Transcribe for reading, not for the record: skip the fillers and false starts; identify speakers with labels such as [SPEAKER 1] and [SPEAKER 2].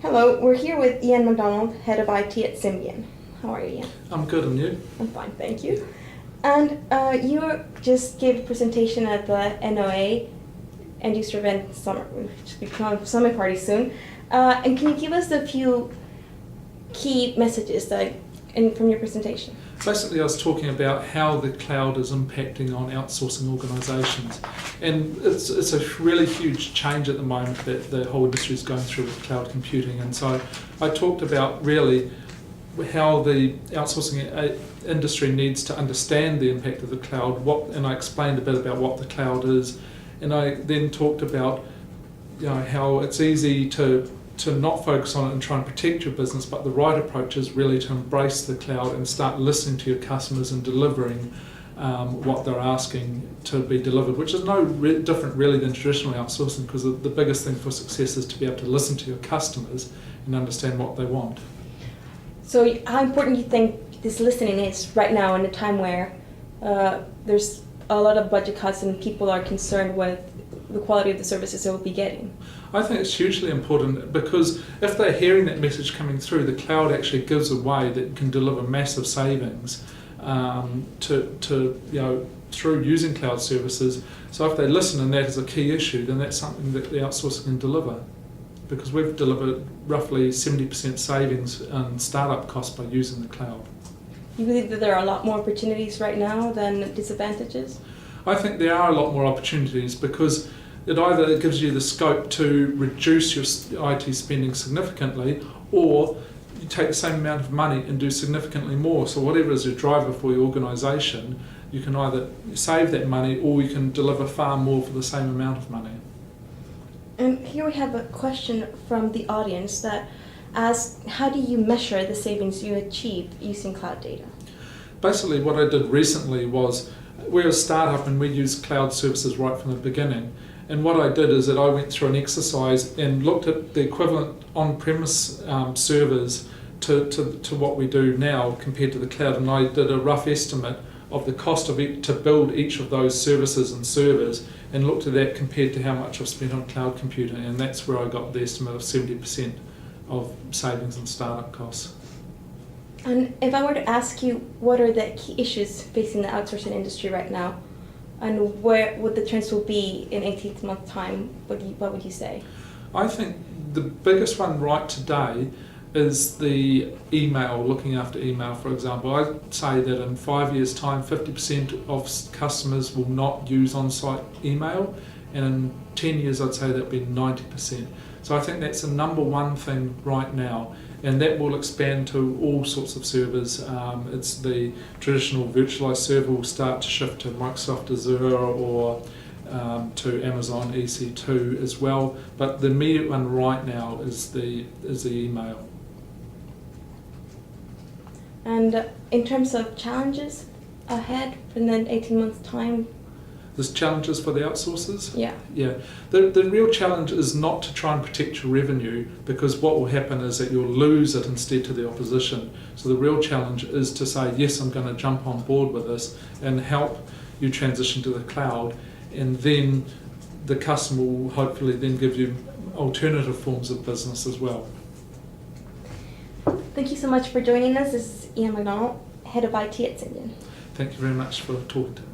[SPEAKER 1] Hello, we're here with Ian McDonald, Head of IT at Symbian. How are you, Ian?
[SPEAKER 2] I'm good, and you?
[SPEAKER 1] I'm fine, thank you. And you just gave a presentation at the NOA End User Event Summer, which will become Summit Party soon. And can you give us a few key messages from your presentation?
[SPEAKER 2] Basically, I was talking about how the cloud is impacting on outsourcing organisations. And it's a really huge change at the moment that the whole industry is going through with cloud computing. And so I talked about really how the outsourcing industry needs to understand the impact of the cloud, and I explained a bit about what the cloud is. And I then talked about how it's easy to not focus on it and try and protect your business, but the right approach is really to embrace the cloud and start listening to your customers and delivering what they're asking to be delivered, which is no different really than traditional outsourcing, because the biggest thing for success is to be able to listen to your customers and understand what they want.
[SPEAKER 1] So how important do you think this listening is right now in a time where there's a lot of budget cuts and people are concerned with the quality of the services they will be getting?
[SPEAKER 2] I think it's hugely important, because if they're hearing that message coming through, the cloud actually gives a way that can deliver massive savings through using cloud services. So if they listen and that is a key issue, then that's something that the outsourcing can deliver, because we've delivered roughly 70% savings in startup costs by using the cloud.
[SPEAKER 1] You believe that there are a lot more opportunities right now than disadvantages?
[SPEAKER 2] I think there are a lot more opportunities, because it either gives you the scope to reduce your IT spending significantly, or you take the same amount of money and do significantly more. So whatever is your driver for your organisation, you can either save that money or you can deliver far more for the same amount of money.
[SPEAKER 1] And here we have a question from the audience that asks, how do you measure the savings you achieve using cloud data?
[SPEAKER 2] Basically what I did recently was, we're a startup and we use cloud services right from the beginning. And what I did is that I went through an exercise and looked at the equivalent on-premise servers to what we do now compared to the cloud, and I did a rough estimate of the cost of it to build each of those services and servers, and looked at that compared to how much I've spent on cloud computing, and that's where I got the estimate of 70% of savings and startup costs.
[SPEAKER 1] And if I were to ask you, what are the key issues facing the outsourcing industry right now, and where would the trends will be in 18 months' time, what would you say? I
[SPEAKER 2] think the biggest one right today is the email, looking after email, for example. I'd say that in 5 years' time, 50% of customers will not use on-site email, and in 10 years I'd say that'd be 90%. So I think that's the number one thing right now, and that will expand to all sorts of servers. It's the traditional virtualized server will start to shift to Microsoft Azure or to Amazon EC2 as well, but the immediate one right now is the email.
[SPEAKER 1] And in terms of challenges ahead in the 18 months' time?
[SPEAKER 2] There's challenges for the outsourcers?
[SPEAKER 1] Yeah.
[SPEAKER 2] The real challenge is not to try and protect your revenue, because what will happen is that you'll lose it instead to the opposition. So the real challenge is to say, yes, I'm going to jump on board with this and help you transition to the cloud, and then the customer will hopefully then give you alternative forms of business as well.
[SPEAKER 1] Thank you so much for joining us. This is Ian McDonald, Head of IT at Symbian.
[SPEAKER 2] Thank you very much for talking to me.